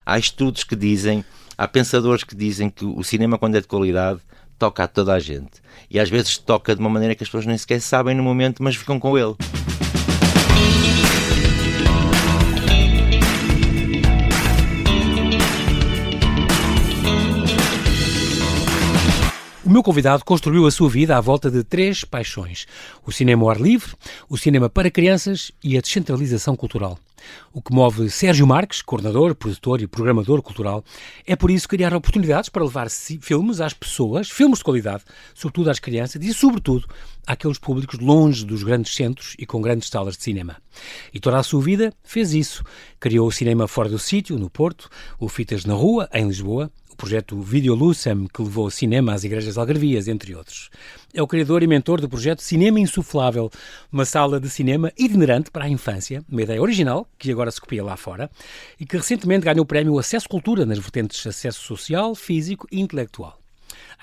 há estudos que dizem, há pensadores que dizem que o cinema, quando é de qualidade, toca a toda a gente. E às vezes toca de uma maneira que as pessoas nem sequer sabem no momento, mas ficam com ele. O meu convidado construiu a sua vida à volta de 3 paixões: o cinema ao ar livre, o cinema para crianças e a descentralização cultural. O que move Sérgio Marques, coordenador, produtor e programador cultural, é por isso criar oportunidades para levar filmes às pessoas, filmes de qualidade, sobretudo às crianças e, sobretudo, àqueles públicos longe dos grandes centros e com grandes salas de cinema. E toda a sua vida fez isso. Criou o Cinema Fora do Sítio, no Porto, o Fitas na Rua, em Lisboa, o projeto Videolucem, que levou o cinema às igrejas algarvias, entre outros. É o criador e mentor do projeto Cinema Insuflável, uma sala de cinema itinerante para a infância, uma ideia original, que agora se copia lá fora, e que recentemente ganhou o prémio Acesso Cultura nas vertentes acesso social, físico e intelectual.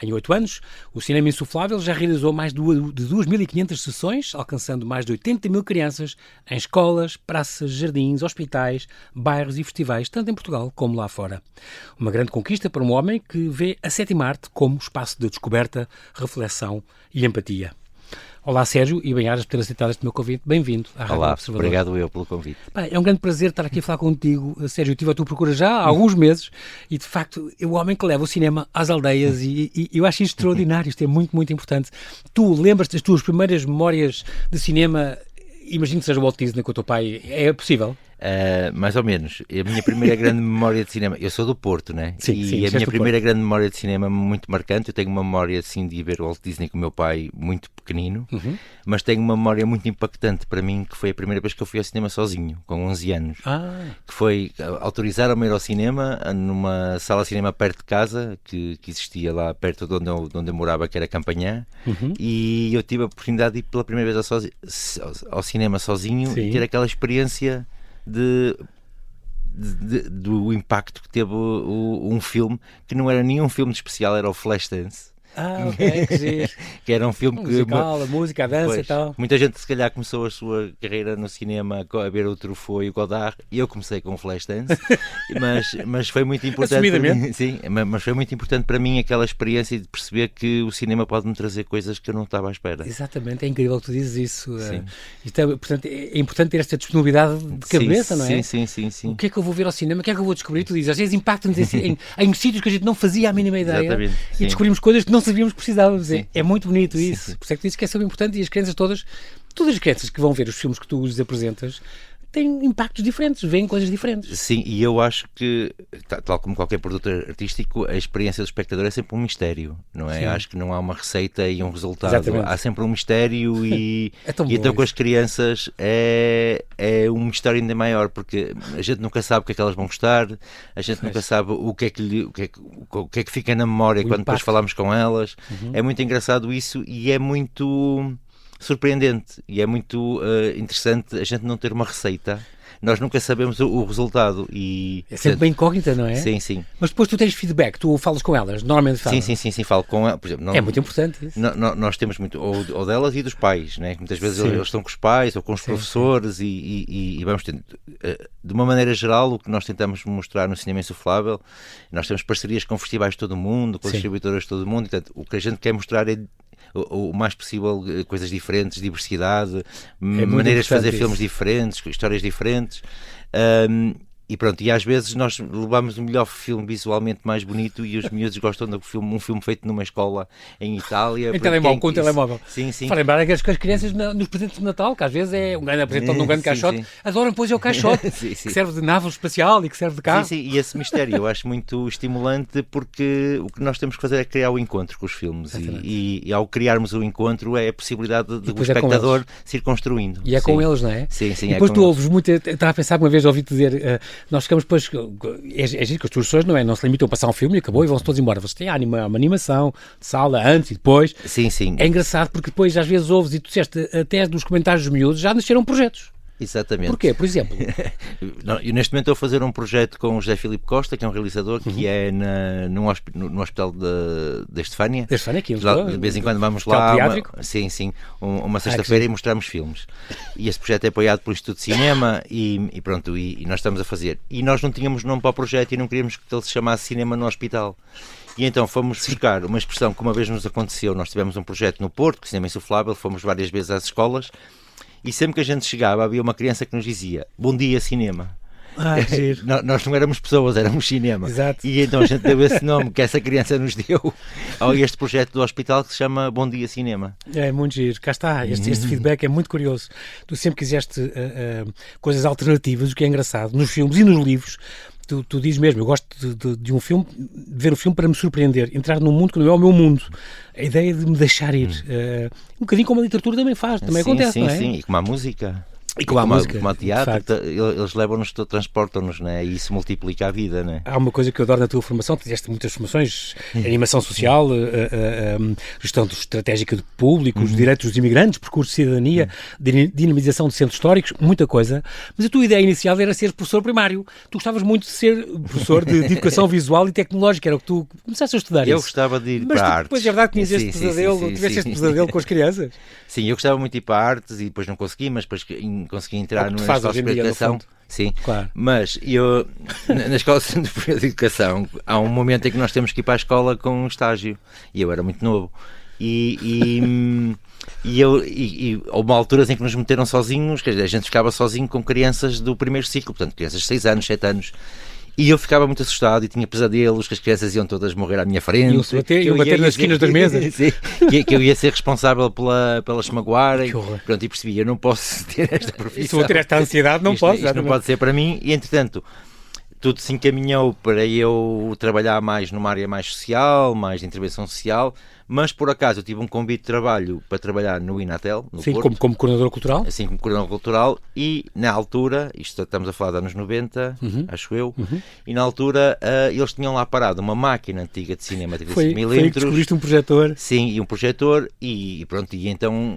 Em 8 anos, o Cinema Insuflável já realizou mais de 2.500 sessões, alcançando mais de 80 mil crianças em escolas, praças, jardins, hospitais, bairros e festivais, tanto em Portugal como lá fora. Uma grande conquista para um homem que vê a 7ª arte como espaço de descoberta, reflexão e empatia. Olá, Sérgio, e bem-ajas por ter aceitado este meu convite. Bem-vindo à Rádio Observador. Obrigado eu pelo convite. É um grande prazer estar aqui a falar contigo, Sérgio. Eu estive à tua procura já há alguns meses e, de facto, é o homem que leva o cinema às aldeias e eu acho isto extraordinário. Isto é muito, muito importante. Tu lembras-te das tuas primeiras memórias de cinema? Imagino que seja o Walt Disney com o teu pai. É possível? Mais ou menos. A minha primeira grande memória de cinema, eu sou do Porto, né? Sim, e a minha primeira grande memória de cinema muito marcante, eu tenho uma memória assim de ir ver o Walt Disney com o meu pai muito pequenino, mas tenho uma memória muito impactante para mim, que foi a primeira vez que eu fui ao cinema sozinho, com 11 anos. Que foi, autorizaram-me a ir ao cinema numa sala de cinema perto de casa, que existia lá perto de onde eu morava, que era Campanhã, e eu tive a oportunidade de ir pela primeira vez ao cinema sozinho. Sim. E ter aquela experiência do impacto que teve um filme que não era nenhum filme de especial, era o Flashdance. Ok, que giro. Que era um filme musical, a música, a dança e tal. Muita gente se calhar começou a sua carreira no cinema a ver o Truffaut e o Godard, e eu comecei com o Flashdance, mas foi muito importante para mim, sim, mas foi muito importante para mim aquela experiência de perceber que o cinema pode me trazer coisas que eu não estava à espera. Exatamente, é incrível que tu dizes isso. Portanto, é importante ter esta disponibilidade de cabeça, não é? Sim. O que é que eu vou ver ao cinema? O que é que eu vou descobrir? Tu dizes, às vezes impacta-nos em sítios que a gente não fazia a mínima ideia. Exatamente, e descobrimos coisas que não sabíamos que precisávamos. É muito bonito isso. Sim. Por isso é que tu dizes que é super importante, e as crianças todas as crianças que vão ver os filmes que tu lhes apresentas têm impactos diferentes, veem coisas diferentes. Sim, e eu acho que, tal como qualquer produto artístico, a experiência do espectador é sempre um mistério, não é? Sim. Acho que não há uma receita e um resultado. Exatamente. Há sempre um mistério e então com as crianças é um mistério ainda maior, porque a gente nunca sabe o que é que elas vão gostar, a gente nunca sabe o que é que fica na memória quando depois falamos com elas. É muito engraçado isso e é muito surpreendente e é muito interessante a gente não ter uma receita. Nós nunca sabemos o resultado e é sempre bem incógnita, não é? Sim. Mas depois tu tens feedback, tu falas com elas, normalmente falas. Sim, falo com elas, por exemplo. É muito importante isso. Nós temos muito, ou delas e dos pais, né? Muitas vezes eles estão com os pais ou com os professores e vamos tendo. De uma maneira geral, o que nós tentamos mostrar no Cinema Insuflável, nós temos parcerias com festivais de todo o mundo, com distribuidoras de todo o mundo, e, portanto, o que a gente quer mostrar é o mais possível coisas diferentes, diversidade, maneiras de fazer filmes diferentes, histórias diferentes. E pronto, e às vezes nós levamos o melhor filme visualmente mais bonito e os miúdos gostam de um filme feito numa escola em Itália. Com telemóvel. Sim. Para lembrar que as crianças nos presentes de Natal, que às vezes é um grande apresentação de um grande caixote, adoram depois é o caixote, que serve de nave espacial e que serve de carro. Sim, e esse mistério eu acho muito estimulante, porque o que nós temos que fazer é criar o encontro com os filmes e ao criarmos o encontro é a possibilidade de o espectador se ir construindo. E é com eles, não é? Sim. E depois tu ouves muito, eu estava a pensar uma vez, ouvi-te dizer... Nós ficamos depois, é giro que as tuas pessoas não se limitam a passar um filme e acabou e vão-se todos embora. Você tem uma animação de sala antes e depois. Sim. É engraçado porque depois às vezes ouves e tu disseste até dos comentários dos miúdos já nasceram projetos. Exatamente. Porquê, por exemplo? Eu neste momento estou a fazer um projeto com o José Filipe Costa, que é um realizador, que é no hospital da Estefânia. Da Estefânia, aqui de vez em quando vamos lá, uma sexta-feira, sim. E mostramos filmes. E este projeto é apoiado pelo Instituto de Cinema e pronto, e nós estamos a fazer. E nós não tínhamos nome para o projeto e não queríamos que ele se chamasse Cinema no Hospital. E então fomos buscar uma expressão que uma vez nos aconteceu. Nós tivemos um projeto no Porto, que Cinema Insuflável, fomos várias vezes às escolas. E sempre que a gente chegava, havia uma criança que nos dizia: bom dia, cinema. Nós não éramos pessoas, éramos cinema. Exato. E então a gente deu esse nome que essa criança nos deu a este projeto do hospital que se chama Bom Dia Cinema. É muito giro, cá está, este feedback é muito curioso. Tu sempre quiseste coisas alternativas, o que é engraçado, nos filmes e nos livros. Tu dizes mesmo, eu gosto de um filme, de ver o filme para me surpreender, entrar num mundo que não é o meu mundo. A ideia de me deixar ir. Um bocadinho como a literatura também faz, também acontece, não é? Sim, e como a música. E como a música, como a teatro, eles levam-nos, transportam-nos, né? E isso multiplica a vida, né? Há uma coisa que eu adoro na tua formação, tu fizeste muitas formações, animação social, gestão estratégica de públicos, direitos dos imigrantes, percurso de cidadania, dinamização de centros históricos, muita coisa, mas a tua ideia inicial era ser professor primário. Tu gostavas muito de ser professor de educação visual e tecnológica, era o que tu começaste a estudar. Eu gostava de ir para a artes. Mas depois é verdade que tinhas este pesadelo, tiveste este pesadelo com as crianças? Sim, eu gostava muito de ir para artes e depois não consegui, mas depois consegui entrar na escola de educação. Sim, claro. Mas eu, na Escola Superior de Educação, há um momento em que nós temos que ir para a escola com um estágio. E eu era muito novo. E houve alturas em que nos meteram sozinhos, quer dizer, a gente ficava sozinho com crianças do primeiro ciclo, portanto, crianças de 6 anos, 7 anos. E eu ficava muito assustado e tinha pesadelos que as crianças iam todas morrer à minha frente. Iam bater nas esquinas das mesas. Sim, que eu ia ser responsável pelas magoarem. Pronto, e percebi, eu não posso ter esta profissão. E se vou ter esta ansiedade, não posso. Isto não pode ser para mim. E, entretanto, tudo se encaminhou para eu trabalhar mais numa área mais social, mais de intervenção social. Mas, por acaso, eu tive um convite de trabalho para trabalhar no Inatel, no Porto. Como coordenador cultural? Sim, como coordenador cultural. E, na altura, isto estamos a falar de anos 90, acho eu, e na altura eles tinham lá parado uma máquina antiga de cinema 35mm. Foi que descobriste um projetor. Sim, e um projetor, e pronto, e então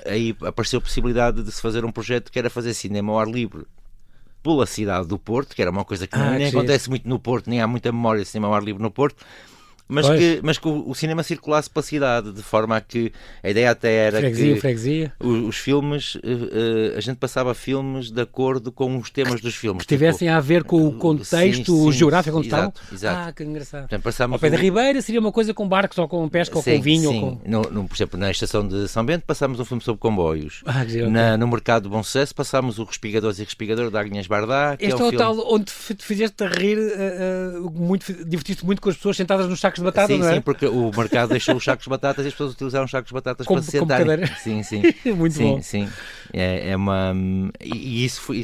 aí apareceu a possibilidade de se fazer um projeto que era fazer cinema ao ar livre pela cidade do Porto, que era uma coisa que nem acontece muito no Porto, nem há muita memória de cinema ao ar livre no Porto. Mas que o cinema circulasse pela cidade, de forma a que a ideia até era freguesia. Os filmes, a gente passava filmes de acordo com os temas dos filmes. Que tivessem a ver com o contexto geográfico onde estavam? Exato. Que engraçado. Portanto, ao pé da Ribeira seria uma coisa com barcos, ou com pesca, ou com vinho. Sim. Ou com... Por exemplo, na estação de São Bento passámos um filme sobre comboios. No Mercado de Bom Sucesso passámos o Respigadores e Respigador da Agnes Bardá. Este é o tal onde te fizeste a rir, divertiste muito com as pessoas sentadas nos sacos de batata, sim, não é? Sim, porque o mercado deixou os sacos de batatas e as pessoas utilizaram os sacos de batatas para se sentarem. Sim. Muito bom. Sim. É uma... E isso foi...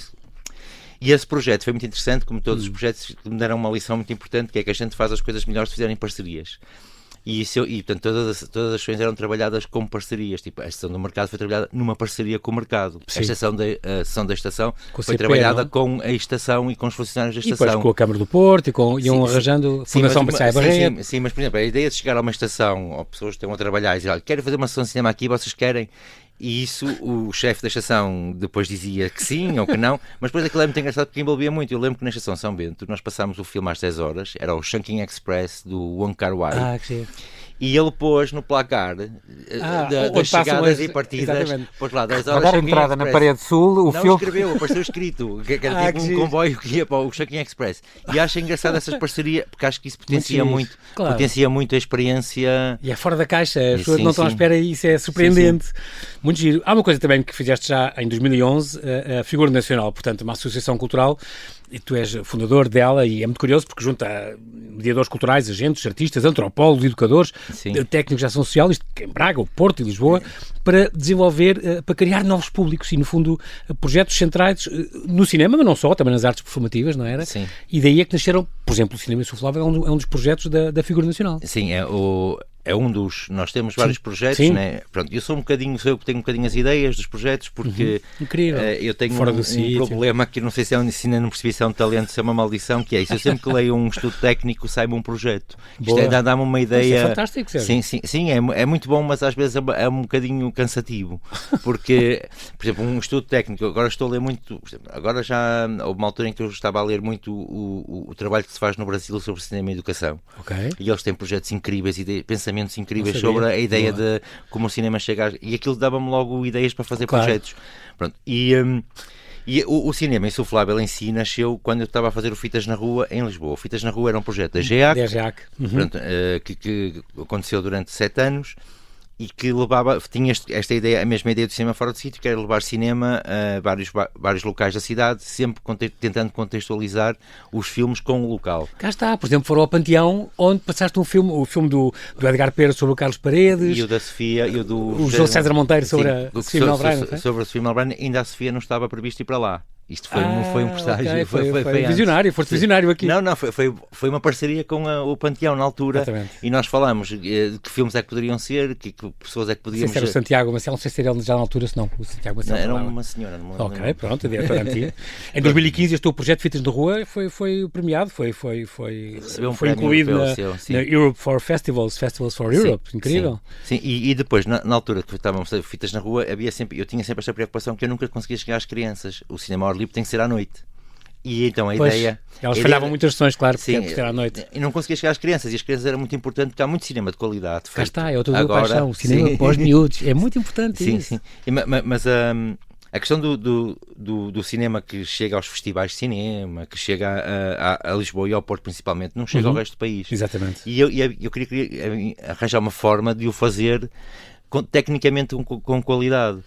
E esse projeto foi muito interessante, como todos os projetos me deram uma lição muito importante, que é que a gente faz as coisas melhores se fizerem parcerias. Portanto, todas as ações eram trabalhadas como parcerias. Tipo, a estação do mercado foi trabalhada numa parceria com o mercado. A sessão da estação foi trabalhada com a estação e com os funcionários da estação. E depois com a Câmara do Porto e iam arranjando Fundação Berçaia Barreto. Sim, mas por exemplo, a ideia de chegar a uma estação, ou pessoas que estão a trabalhar e dizer, olha, quero fazer uma sessão de cinema aqui, vocês querem? E isso, o chefe da estação depois dizia que sim ou que não, mas depois aquilo é muito engraçado porque envolvia muito. Eu lembro que na estação São Bento nós passámos o filme às 10 horas, era o Shanking Express do Wong Kar-wai. E ele pôs no placar das chegadas e partidas, pôs lá 10 horas. Agora a entrada na parede sul, o filme... escreveu, apareceu escrito, que era tipo um comboio que ia para o Shanking Express. E acho engraçado essas parcerias, porque acho que isso potencia muito a experiência. E é fora da caixa, as pessoas não estão à espera e isso é surpreendente. Muito giro. Há uma coisa também que fizeste já em 2011, a Figura Nacional, portanto, uma associação cultural, e tu és fundador dela, e é muito curioso porque junta mediadores culturais, agentes, artistas, antropólogos, educadores, técnicos de ação social, isto em Braga, o Porto e Lisboa, para desenvolver, para criar novos públicos e, no fundo, projetos centrados no cinema, mas não só, também nas artes performativas, não era? Sim. E daí é que nasceram, por exemplo, o Cinema Insuflável é um dos projetos da Figura Nacional. Sim, é um dos... Nós temos vários projetos, né? Pronto, eu sou eu que tenho um bocadinho as ideias dos projetos, porque eu tenho um problema que não sei se ainda não percebi se é um talento, se é uma maldição, que é isso. Eu sempre que leio um estudo técnico, sai-me um projeto. Isto dá-me uma ideia... Isso é fantástico, Sérgio. Sim, é muito bom, mas às vezes é um bocadinho cansativo, porque, por exemplo, um estudo técnico, agora estou a ler muito... Agora já houve uma altura em que eu estava a ler muito o trabalho que se faz no Brasil sobre cinema e educação. E eles têm projetos incríveis, pensamentos incríveis sobre a ideia de como o cinema chega e aquilo dava-me logo ideias para fazer projetos. Pronto. E o cinema insuflável em si nasceu quando eu estava a fazer o Fitas na Rua em Lisboa. O Fitas na Rua era um projeto da GEAC, pronto, que aconteceu durante 7 anos e que tinha esta ideia, a mesma ideia do cinema fora do sítio, que era levar cinema a vários locais da cidade, sempre tentando contextualizar os filmes com o local. Cá está, por exemplo, foram ao Panteão, onde passaste o filme do Edgar Pera sobre o Carlos Paredes, e o da Sofia, e o José César Monteiro sobre a Sofia Melbrano. Sobre a Sofia Melbrano, ainda a Sofia não estava previsto ir para lá. Isto foi um presságio. Okay. Foi visionário, foste visionário aqui. Não, foi uma parceria com o Panteão na altura. Exatamente. E nós falámos de que filmes é que poderiam ser, que pessoas é que podíamos... Não sei se era o Santiago Maciel, não sei se era ele já na altura, se não. O Santiago Maciel era uma senhora. Ok, pronto, a diretora antiga. Em 2015 este teu projeto Fitas na Rua foi premiado, foi incluído na Europe for Festivals for Europe. Sim, incrível. Sim. E depois, na altura que estávamos a fazer Fitas na Rua, eu tinha sempre esta preocupação que eu nunca conseguia chegar às crianças. O cinema ao ar livre tem que ser à noite. E então a ideia... Elas falhavam muitas sessões, claro, porque era à noite. E não conseguia chegar às crianças, e as crianças era muito importante, porque há muito cinema de qualidade. Cá está, é outra paixão, o cinema para os miúdos. É muito importante isso. Sim. Mas a questão do cinema que chega aos festivais de cinema, que chega a Lisboa e ao Porto principalmente, não chega ao resto do país. Exatamente. E eu queria arranjar uma forma de o fazer tecnicamente com qualidade.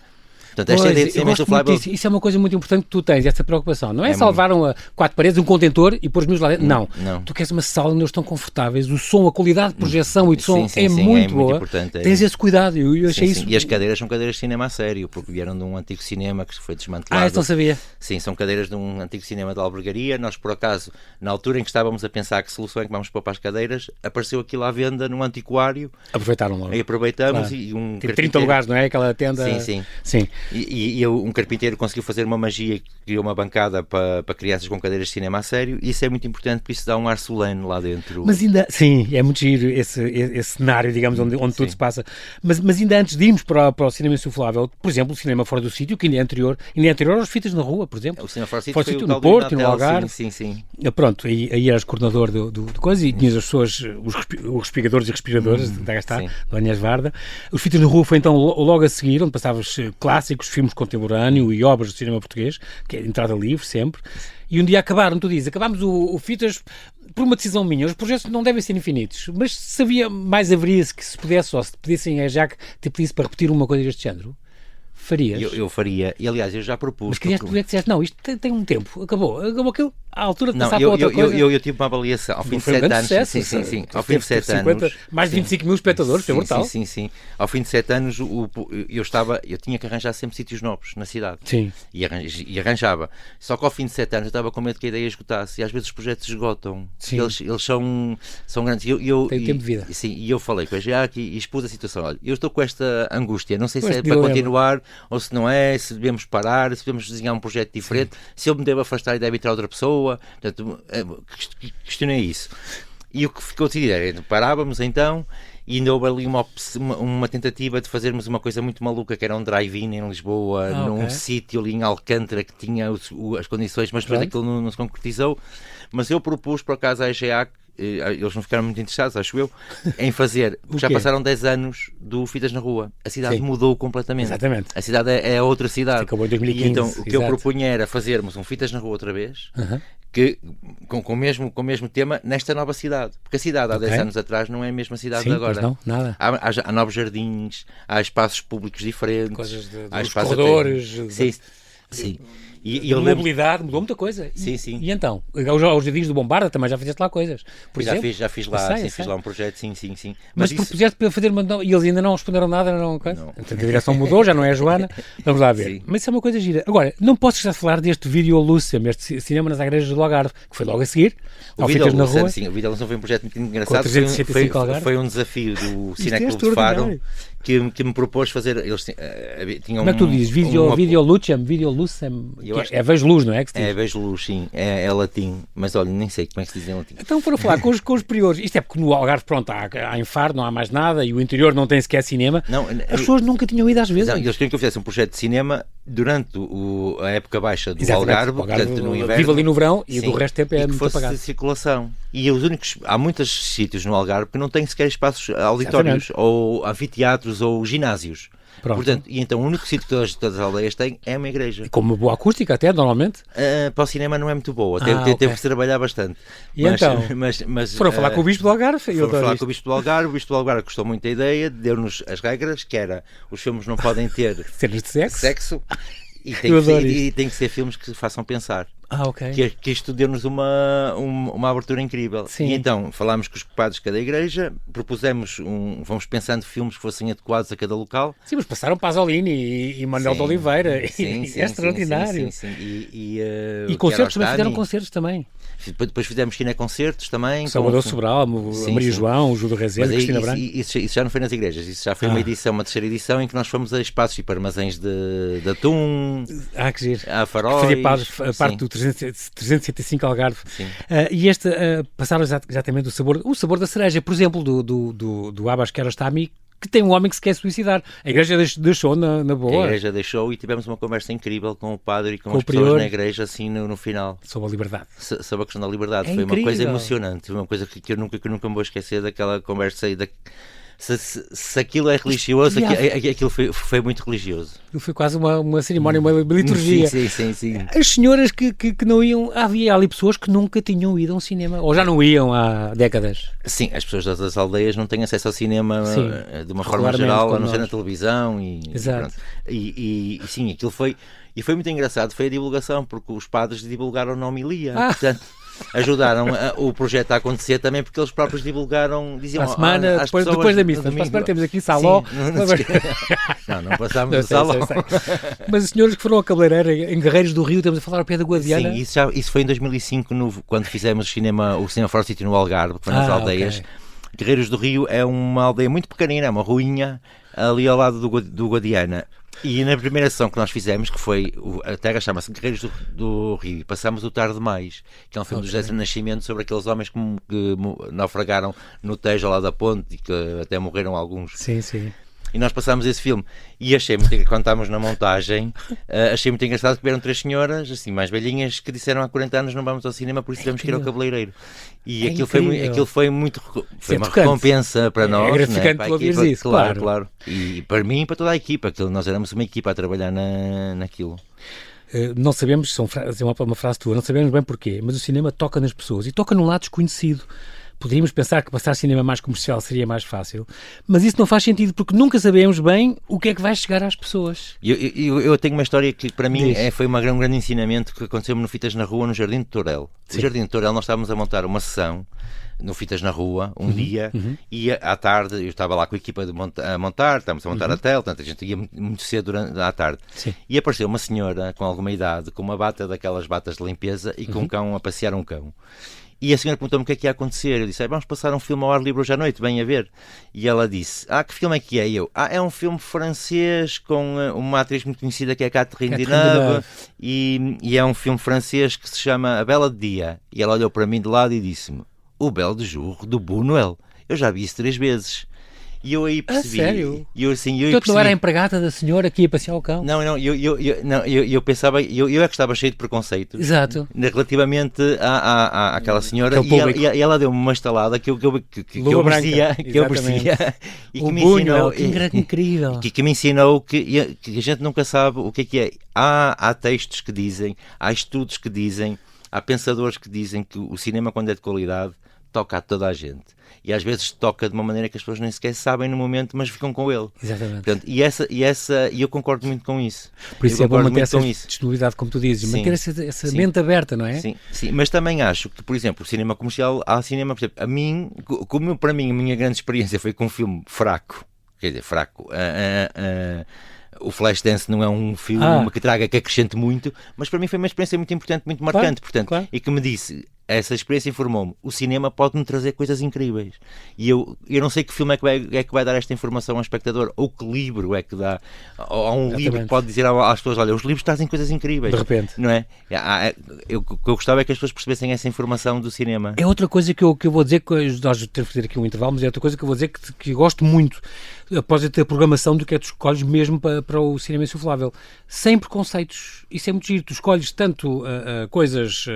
Portanto, esta ideia de cinema insuflável... Isso é uma coisa muito importante que tu tens, essa preocupação. Não é só levar a 4 paredes, um contentor e pôr os meus lá dentro. Não. Tu queres uma sala onde eles estão confortáveis, o som, a qualidade de projeção e de som é muito boa. Importante, tens esse cuidado. Eu achei isso. E as cadeiras são cadeiras de cinema a sério, porque vieram de um antigo cinema que foi desmantelado. Isso não sabia. Sim, são cadeiras de um antigo cinema de albergaria. Nós, por acaso, na altura em que estávamos a pensar que solução é que vamos pôr para as cadeiras, apareceu aquilo à venda num antiquário. Aproveitaram logo. E aproveitamos. Claro. E um tipo 30 lugares, não é? Aquela tenda. Sim. E um carpinteiro conseguiu fazer uma magia, criou uma bancada para crianças com cadeiras de cinema a sério, e isso é muito importante, porque isso dá um ar solene lá dentro. Mas ainda, sim, é muito giro esse cenário, digamos, onde tudo se passa. Mas ainda antes de irmos para o cinema insuflável, por exemplo, o cinema fora do sítio, que ainda é anterior aos Fitas na Rua, por exemplo. O cinema fora do sítio no Porto e no Algarve. Sim. Pronto, aí eras coordenador do coisa e tinhas as pessoas, os respiradores e respiradoras, da Gastá, do Anhas Varda. Os Fitas na Rua foi então logo a seguir, onde passavas clássicos, filmes contemporâneos e obras do cinema português, que é entrada livre sempre, e um dia acabámos o Fitas por uma decisão minha. Os projetos não devem ser infinitos, mas se haveria-se que se pudesse, ou se pedissem a Jack te pedisse para repetir uma coisa deste género, farias? Eu faria, e aliás eu já propus. Mas querias que disseste, não, isto tem um tempo, acabou aquilo, à altura de passar para outra coisa. Eu tive uma avaliação ao fim de 7 anos. Sim. Ao fim de 7 anos. Mais de 25 mil espectadores, foi brutal. Sim. Ao fim de 7 anos eu tinha que arranjar sempre sítios novos na cidade. Sim. E arranjava. Só que ao fim de 7 anos eu estava com medo que a ideia esgotasse, e às vezes os projetos esgotam. Sim. Eles são grandes. Tem tempo de vida. Sim, e eu falei com a Jack e expus a situação. Olha, eu estou com esta angústia, não sei se é para continuar ou se não é, se devemos parar, se devemos desenhar um projeto diferente, se eu me devo afastar e deve entrar outra pessoa. Portanto, questionei isso. E o que ficou decidido era, parávamos então, e ainda houve ali uma tentativa de fazermos uma coisa muito maluca, que era um drive-in em Lisboa, num sítio ali em Alcântara que tinha as condições, mas depois aquilo não se concretizou. Mas eu propus, por acaso, à EGEAC, eles não ficaram muito interessados, acho eu, em fazer, porque já passaram 10 anos do Fitas na Rua. A cidade mudou completamente. Exatamente. A cidade é outra cidade. Acabou em 2015. E então o que eu propunha era fazermos um Fitas na Rua outra vez, que, com o mesmo tema, nesta nova cidade. Porque a cidade há 10 anos atrás não é a mesma cidade de agora. Não, nada. Há novos jardins, há espaços públicos diferentes, coisas há espaços corredores. Sim. E a mobilidade mudou muita coisa. Sim, sim. E então? Aos Jardins do Bombarda também já fizeste lá coisas. Já fiz lá, fiz lá um projeto, sim. Mas propuseste para fazer e eles ainda não responderam nada, não. A direção mudou, já não é a Joana. Vamos lá ver. Sim. Mas isso é uma coisa gira. Agora, não posso estar a falar deste Vídeo Lúcia, este cinema nas igrejas do Algarve, que foi logo a seguir, ao Fitas na Rua. Sim, o Vídeo Lúcia foi um projeto muito engraçado. Foi um desafio do Cineclube de Faro que me propôs fazer. Eles tinham. Como é que tu dizes? Vídeo Lucem? É Vejo Luz, não é? É Vejo Luz, sim. É latim. Mas olha, nem sei como é que se diz em latim. Então foram falar com os priores. Isto é porque no Algarve, pronto, há em Faro, não há mais nada e o interior não tem sequer cinema. Não, as pessoas nunca tinham ido às vezes. Não, eles queriam que eu fizesse um projeto de cinema durante a época baixa do Algarve, portanto, no inverno. Vive ali no verão e do resto do tempo é muito apagado. De circulação. E há muitos sítios no Algarve que não têm sequer espaços auditórios, ou anfiteatros, ou ginásios. Pronto. Portanto, e então o único sítio que todas as aldeias têm é uma igreja. Com uma boa acústica até, normalmente? Para o cinema não é muito boa, teve que se trabalhar bastante. E mas foram falar com o Bispo do Algarve? Foram falar com o Bispo do Algarve, o Bispo do Algarve gostou muito da ideia, deu-nos as regras, que era, os filmes não podem ter cenas de sexo. E tem que ser filmes que façam pensar. Ok. Que isto deu-nos uma abertura incrível. Sim. E então falámos com os padres de cada igreja, propusemos vamos pensando filmes que fossem adequados a cada local. Sim, mas passaram Pasolini e Manuel de Oliveira. Sim, é extraordinário. Sim. E concertos também, fizeram concertos também. Depois fizemos cineconcertos também. Salvador Sobral, a Maria João, o Júlio Rezende, Cristina Branco. Isso já não foi nas igrejas, isso já foi uma terceira edição em que nós fomos a espaços tipo armazéns de atum, que giro. A faróis. Fazia parte do 365 Algarve. E passaram exatamente o sabor da cereja, por exemplo, do Abbas Kiarostami, que tem um homem que se quer suicidar. A igreja deixou na boa. A igreja deixou e tivemos uma conversa incrível com o padre e com as pessoas na igreja, assim, no final. Sobre a liberdade. Sobre a questão da liberdade. Foi incrível. Uma coisa emocionante, foi uma coisa que eu nunca me vou esquecer daquela conversa e se aquilo é religioso, aquilo foi muito religioso. Foi quase uma cerimónia, uma liturgia. Sim. As senhoras que não iam... Havia ali pessoas que nunca tinham ido a um cinema, ou já não iam há décadas. Sim, as pessoas das aldeias não têm acesso ao cinema de uma forma geral, a não ser na televisão. Exato. E sim, aquilo foi... E foi muito engraçado, foi a divulgação, porque os padres divulgaram na homilia. Portanto, ajudaram o projeto a acontecer também, porque eles próprios divulgaram, diziam à semana, depois da missa. Para a semana temos aqui Saló. Não passámos o Saló. Mas os senhores que foram a cabeleireira em Guerreiros do Rio, estamos a falar ao pé da Guadiana. Sim, isso foi em 2005, quando fizemos o cinema Forest City no Algarve, que foi nas aldeias. Okay. Guerreiros do Rio é uma aldeia muito pequenina, é uma ruinha ali ao lado do Guadiana. E na primeira sessão que nós fizemos, que foi, a terra chama-se Guerreiros do Rio, e passámos o Tarde Demais, que é um filme do José de Nascimento sobre aqueles homens que naufragaram no Tejo ao lado da ponte e que até morreram alguns. Sim. E nós passámos esse filme e quando estávamos na montagem, achei muito engraçado que vieram 3 senhoras, assim, mais velhinhas, que disseram há 40 anos não vamos ao cinema, por isso tivemos que ir ao cabeleireiro. E aquilo foi uma recompensa para nós. É gratificante para ouvir isso, claro. E para mim e para toda a equipa, nós éramos uma equipa a trabalhar naquilo. Não sabemos, é uma frase tua, não sabemos bem porquê, mas o cinema toca nas pessoas e toca num lado desconhecido. Poderíamos pensar que passar cinema mais comercial seria mais fácil, mas isso não faz sentido porque nunca sabemos bem o que é que vai chegar às pessoas. Eu tenho uma história que para mim foi um grande ensinamento que aconteceu no Fitas na Rua, no Jardim de Torel. No Jardim de Torel nós estávamos a montar uma sessão no Fitas na Rua, dia, e à tarde eu estava lá com a equipa a montar, estávamos a montar a tela, portanto a gente ia muito cedo à tarde. Sim. E apareceu uma senhora com alguma idade, com uma bata daquelas batas de limpeza e com um cão a passear um cão. E a senhora perguntou-me o que é que ia acontecer. Eu disse, vamos passar um filme ao ar livre hoje à noite, bem a ver. E ela disse, que filme é que é? E eu, é um filme francês com uma atriz muito conhecida que é a Catherine Deneuve, e é um filme francês que se chama A Bela de Dia. E ela olhou para mim de lado e disse-me, O Bel de Jour, do Buñuel. Eu já vi isso 3 vezes. E eu aí percebi. Sério? Eu percebi. Não era a empregada da senhora que ia passear o cão? Não, eu pensava, eu é que estava cheio de preconceito. Exato. Relativamente àquela senhora, e ela deu-me uma estalada que eu merecia, e que me ensinou. Incrível. Que me ensinou que a gente nunca sabe o que é. Há textos que dizem, há estudos que dizem, há pensadores que dizem que o cinema, quando é de qualidade, toca a toda a gente. E às vezes toca de uma maneira que as pessoas nem sequer sabem no momento, mas ficam com ele. Exatamente. Portanto, e eu concordo muito com isso. Por isso é bom manter essa disponibilidade, como tu dizes, manter essa mente aberta, não é? Sim, mas também acho que, por exemplo, o cinema comercial, há cinema, por exemplo, para mim, a minha grande experiência foi com um filme fraco. Quer dizer, fraco. O Flashdance não é um filme que acrescente muito, mas para mim foi uma experiência muito importante, muito marcante, portanto, e que me disse, essa experiência informou-me, o cinema pode-me trazer coisas incríveis, e eu não sei que filme é que vai dar esta informação ao espectador, ou que livro é que dá, ou há um livro que pode dizer às pessoas, olha, os livros trazem coisas incríveis, de repente, não é? O que eu gostava é que as pessoas percebessem essa informação do cinema. É outra coisa que eu vou dizer, que nós temos que fazer aqui um intervalo, mas é outra coisa que eu vou dizer que eu gosto muito, após ter a programação do que é que tu escolhes mesmo para o cinema insuflável, sem preconceitos. Isso é muito giro. Tu escolhes tanto coisas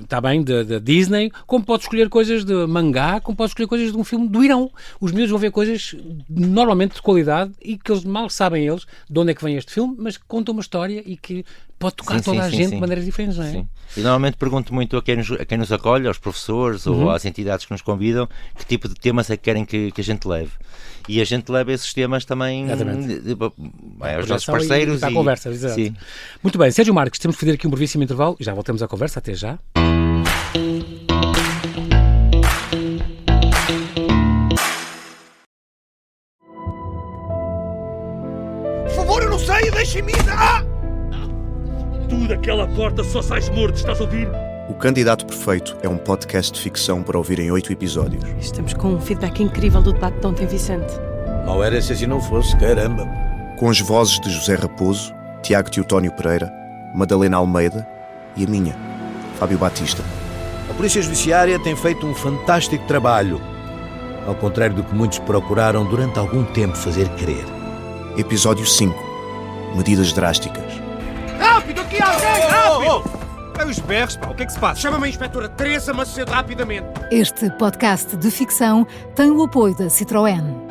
está bem, da Disney, como podes escolher coisas de mangá, como podes escolher coisas de um filme do Irão. Os miúdos vão ver coisas normalmente de qualidade e que eles mal sabem eles de onde é que vem este filme, mas que contam uma história e que pode tocar toda a gente de maneiras diferentes, não é? Sim. E normalmente pergunto muito a quem nos acolhe, aos professores ou às entidades que nos convidam, que tipo de temas é que querem que a gente leve. E a gente leva esses temas também aos nossos parceiros. E à conversa, exato. Sim. Muito bem, Sérgio Marques, temos que fazer aqui um brevíssimo intervalo e já voltamos à conversa. Até já. Por favor, eu não sei, deixem-me ir! Tu daquela porta só sais morto, estás a ouvir? O Candidato Perfeito é um podcast de ficção para ouvir em 8 episódios. Estamos com um feedback incrível do debate de ontem, Vicente. Mal era se assim não fosse, caramba. Com as vozes de José Raposo, Tiago Teotónio Pereira, Madalena Almeida e a minha, Fábio Batista. A Polícia Judiciária tem feito um fantástico trabalho, ao contrário do que muitos procuraram durante algum tempo fazer crer. Episódio 5. Medidas drásticas. Rápido, aqui há alguém! Rápido! Os berros, pá, o que é que se passa? Chama-me a inspetora Teresa Macedo rapidamente. Este podcast de ficção tem o apoio da Citroën.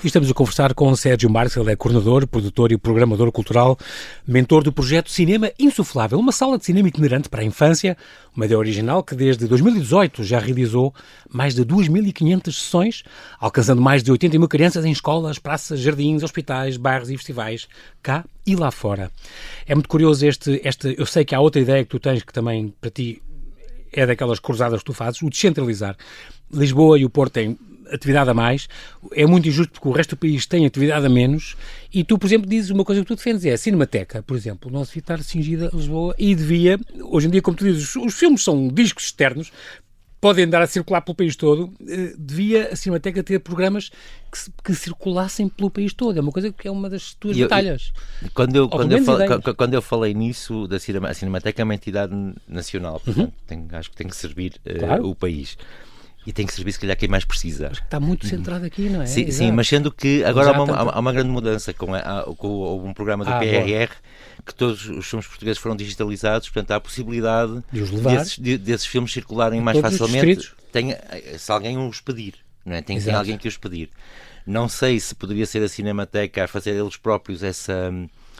E estamos a conversar com Sérgio Marques, ele é coordenador, produtor e programador cultural, mentor do projeto Cinema Insuflável, uma sala de cinema itinerante para a infância, uma ideia original que desde 2018 já realizou mais de 2.500 sessões, alcançando mais de 80 mil crianças em escolas, praças, jardins, hospitais, bairros e festivais, cá e lá fora. É muito curioso eu sei que há outra ideia que tu tens que também para ti é daquelas cruzadas que tu fazes, o descentralizar. Lisboa e o Porto têm atividade a mais, é muito injusto porque o resto do país tem atividade a menos e tu, por exemplo, dizes uma coisa que tu defendes, é a Cinemateca, por exemplo, não devia estar cingida a Lisboa e devia, hoje em dia, como tu dizes, os filmes são discos externos, podem andar a circular pelo país todo, devia a Cinemateca ter programas que circulassem pelo país todo, é uma coisa que é uma das tuas batalhas. Quando eu falei nisso, a Cinemateca é uma entidade nacional, portanto, acho que tem que servir o país. E tem que servir, se calhar, quem mais precisa. Mas que está muito centrado aqui, não é? Sim, mas sendo que agora há uma grande mudança com um programa do PRR, que todos os filmes portugueses foram digitalizados, portanto há a possibilidade desses filmes circularem mais facilmente, se alguém os pedir, não é? Tem alguém que os pedir. Não sei se poderia ser a Cinemateca a fazer eles próprios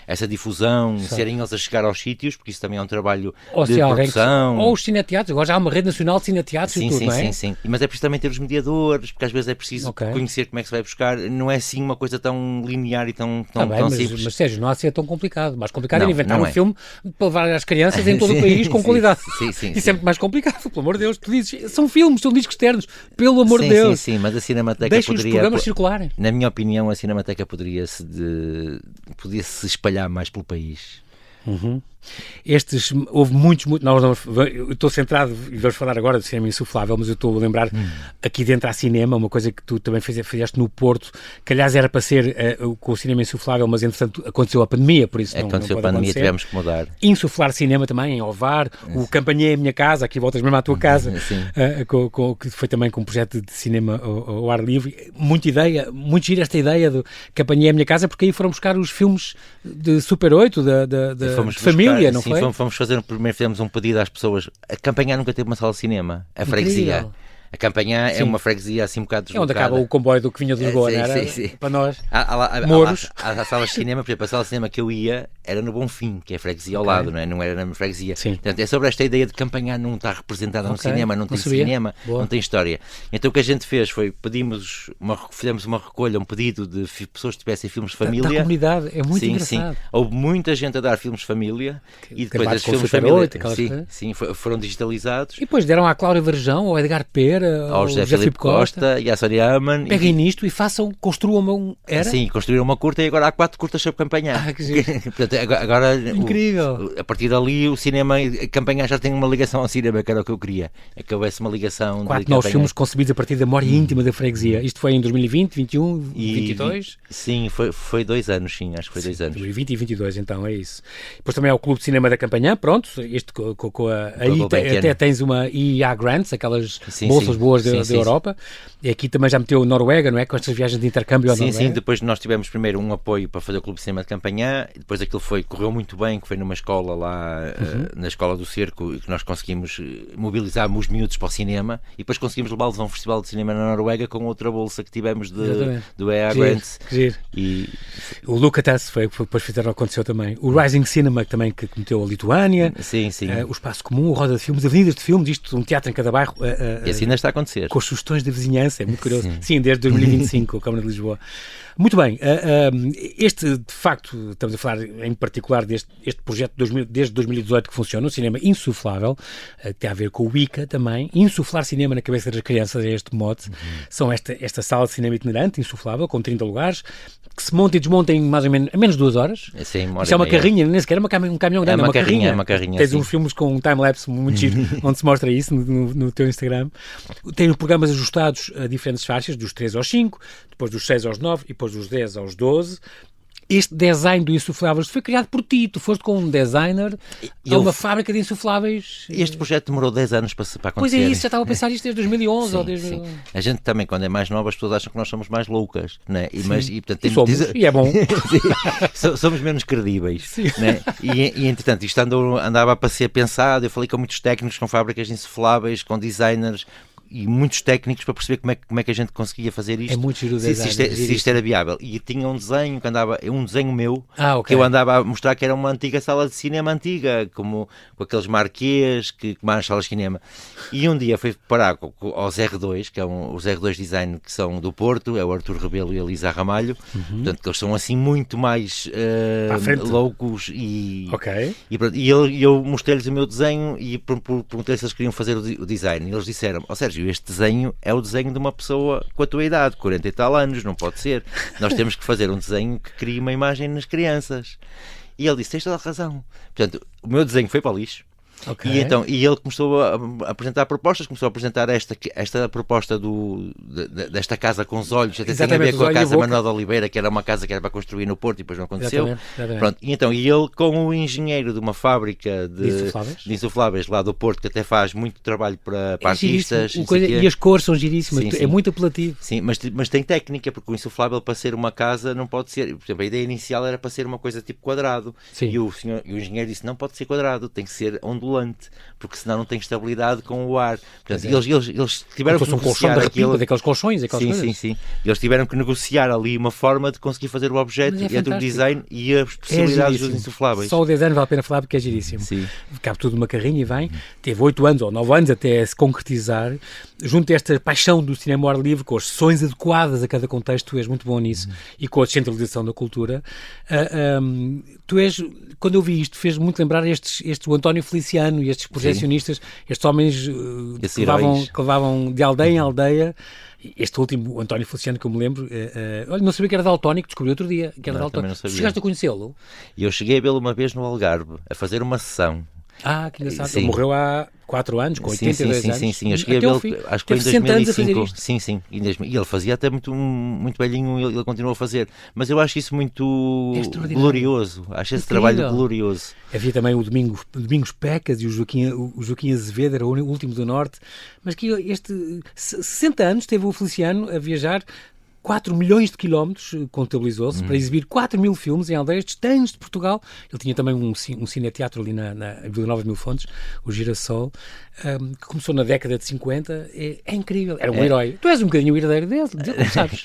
essa difusão, serem eles a chegar aos sítios, porque isso também é um trabalho de produção. Ou os cineteatros, agora já há uma rede nacional de cineteatros e tudo, não é? Sim. Mas é preciso também ter os mediadores, porque às vezes é preciso conhecer como é que se vai buscar. Não é assim uma coisa tão linear e tão simples. Mas Sérgio, não há de ser tão complicado. Mais complicado é inventar um filme para levar as crianças em todo o país com qualidade. Isso é muito mais complicado, pelo amor de Deus. Tu dizes, são filmes, são discos externos, pelo amor de Deus. Sim, mas a Cinemateca deixa os programas circularem. Na minha opinião, a Cinemateca podia-se espalhar mais pelo país. Houve muitos, eu estou centrado e vamos falar agora do cinema insuflável, mas eu estou a lembrar aqui dentro há cinema, uma coisa que tu também fizeste no Porto, que aliás era para ser com o cinema insuflável, mas entretanto aconteceu a pandemia, por isso aconteceu a pandemia, tivemos que mudar. Insuflar cinema também em Ovar, o Campanhé é a minha casa, aqui voltas mesmo à tua casa, que foi também com um projeto de cinema ao ar livre. Muito gira esta ideia do Campanhé é a minha casa, porque aí foram buscar os filmes de Super 8, de família, não foi? Primeiro fizemos um pedido às pessoas. A Campanhã nunca teve uma sala de cinema. A freguesia. A Campanhã é uma freguesia assim um bocado deslocada. É onde acaba o comboio do que vinha de Lisboa, não era? Sim. Para nós, mouros. Há salas de cinema, por exemplo, a sala de cinema que eu ia era no Bonfim, que é a freguesia ao lado, não era na freguesia. Sim. Portanto, é sobre esta ideia de Campanhã não está representada no cinema, não tem cinema, não tem história. Então o que a gente fez foi, fizemos uma recolha, um pedido de pessoas que tivessem filmes de família. Da comunidade, é muito engraçado. Sim. Houve muita gente a dar filmes de família e depois esses filmes de família foram digitalizados. E depois deram à Cláudia Varjão, ao Edgar Pera, ao José Filipe Costa e à Sónia Aman. Peguem nisto e construam construíram uma curta e agora há 4 curtas sobre Campanhã. Que giro. Portanto, agora, incrível. A partir dali, o cinema, Campanhã já tem uma ligação ao cinema, que era o que eu queria. É que houvesse uma ligação. 4 novos filmes concebidos a parti da memória íntima da freguesia. Isto foi em 2020, 21, 22? Sim, foi 2 anos, sim, acho que foi 2 anos. 2020 e 22, então, é isso. Depois também há o Clube de Cinema da Campanhã, pronto, este aí até tens uma IA Grants, aquelas bolsas boas da Europa. E aqui também já meteu Noruega, não é? Com estas viagens de intercâmbio à Noruega. Sim, depois nós tivemos primeiro um apoio para fazer o Clube de Cinema de Campanhã, e depois aquilo correu muito bem, que foi numa escola lá, na Escola do Cerco, e que nós conseguimos mobilizar os miúdos para o cinema, e depois conseguimos levá-los a um festival de cinema na Noruega com outra bolsa que tivemos do EA Grants. E o Look at Us depois aconteceu também. O Rising Cinema, também que meteu a Lituânia. Sim. O Espaço Comum, o Roda de Filmes, Avenidas de Filmes, isto, um teatro em cada bairro. E assim ainda está a acontecer. Com as sugestões de vizinhança, é muito curioso. Sim, desde 2025, a Câmara de Lisboa. Muito bem, este, de facto, estamos a falar em particular deste projeto desde 2018 que funciona, o Cinema Insuflável, que tem a ver com o ICA também. Insuflar cinema na cabeça das crianças é este mote. São esta sala de cinema itinerante, insuflável, com 30 lugares, que se monta e desmonta em mais ou menos, a menos de 2 horas. Sim, isso é uma carrinha, nem sequer é um caminhão grande, é uma carrinha. Tens uns filmes com um time-lapse muito giro, onde se mostra isso no teu Instagram. Tem programas ajustados a diferentes faixas, dos 3 aos 5, depois dos 6 aos 9 e depois dos 10 aos 12. Este design do insufláveis foi criado por ti. Tu foste com um designer a uma fábrica de insufláveis. Este projeto demorou 10 anos para acontecer. Pois é isso, já estava a pensar isto desde 2011. Sim, ou desde... sim. A gente também, quando é mais nova, as pessoas acham que nós somos mais loucas, né? Portanto, e é bom. Somos menos credíveis, né? E entretanto, isto andava para ser pensado. Eu falei com muitos técnicos, com fábricas de insufláveis, com designers e muitos técnicos para perceber como é que a gente conseguia fazer isto. É muito giro se isto era viável. E tinha um desenho que andava, um desenho meu, que eu andava a mostrar que era uma antiga sala de cinema antiga, com aqueles marquês, que mais salas de cinema. E um dia fui parar aos R2, que é os R2 Design, que são do Porto, é o Artur Rebelo e a Lisa Ramalho. Portanto, que eles são assim muito mais loucos e eu mostrei-lhes o meu desenho e perguntei se eles queriam fazer o design. E eles disseram: Sérgio, este desenho é o desenho de uma pessoa com a tua idade, 40 e tal anos, não pode ser. Nós temos que fazer um desenho que crie uma imagem nas crianças. E ele disse: tens toda a razão. Portanto, o meu desenho foi para o lixo. E ele começou a apresentar propostas, começou a apresentar esta proposta desta casa com os olhos, até tem a ver com a casa Manuel de Oliveira, que era uma casa que era para construir no Porto e depois não aconteceu. Exatamente. Pronto. E ele, com o engenheiro de uma fábrica de insufláveis lá do Porto, que até faz muito trabalho para artistas. E as cores são giríssimas, sim. É muito apelativo. Sim, mas tem técnica, porque o insuflável, para ser uma casa, não pode ser. Por exemplo, a ideia inicial era para ser uma coisa tipo quadrado. Sim. E o engenheiro disse: não pode ser quadrado, tem que ser ondulante, porque senão não tem estabilidade com o ar. Portanto, eles tiveram que negociar daqueles colchões, sim. Eles tiveram que negociar ali uma forma de conseguir fazer o objeto entre o design e as possibilidades dos insufláveis. Só o design vale a pena falar porque é giríssimo. Sim. Cabe tudo numa carrinha e vem. Teve 8 anos ou 9 anos até se concretizar. Junto a esta paixão do cinema ao ar livre, com as sessões adequadas a cada contexto, tu és muito bom nisso, e com a descentralização da cultura. Tu és, quando eu vi isto, fez muito lembrar o António Feliciano e estes projecionistas, estes homens que levavam de aldeia em aldeia. Este último, o António Feliciano, que eu me lembro, olha, não sabia que era daltónico, descobri outro dia que era daltónico. Chegaste a conhecê-lo? E eu cheguei a vê-lo uma vez no Algarve, a fazer uma sessão. Que engraçado. Ele morreu há 4 anos, com 82 anos. Sim. Eu cheguei a vê-lo, acho que foi em 2005. Sim. E ele fazia até muito velhinho, ele continuou a fazer. Mas eu acho isso muito glorioso. Acho esse trabalho glorioso. Havia também o Domingos Pecas e o Joaquim Azevedo, era o último do Norte. Mas que 60 anos teve o Feliciano a viajar 4 milhões de quilómetros, contabilizou-se, para exibir 4.000 filmes em aldeias distantes de Portugal. Ele tinha também um cineteatro ali na Vila Nova de Mil Fontes, o Girassol, que começou na década de 50. É incrível. Era um herói. Tu és um bocadinho o herdeiro dele, sabes?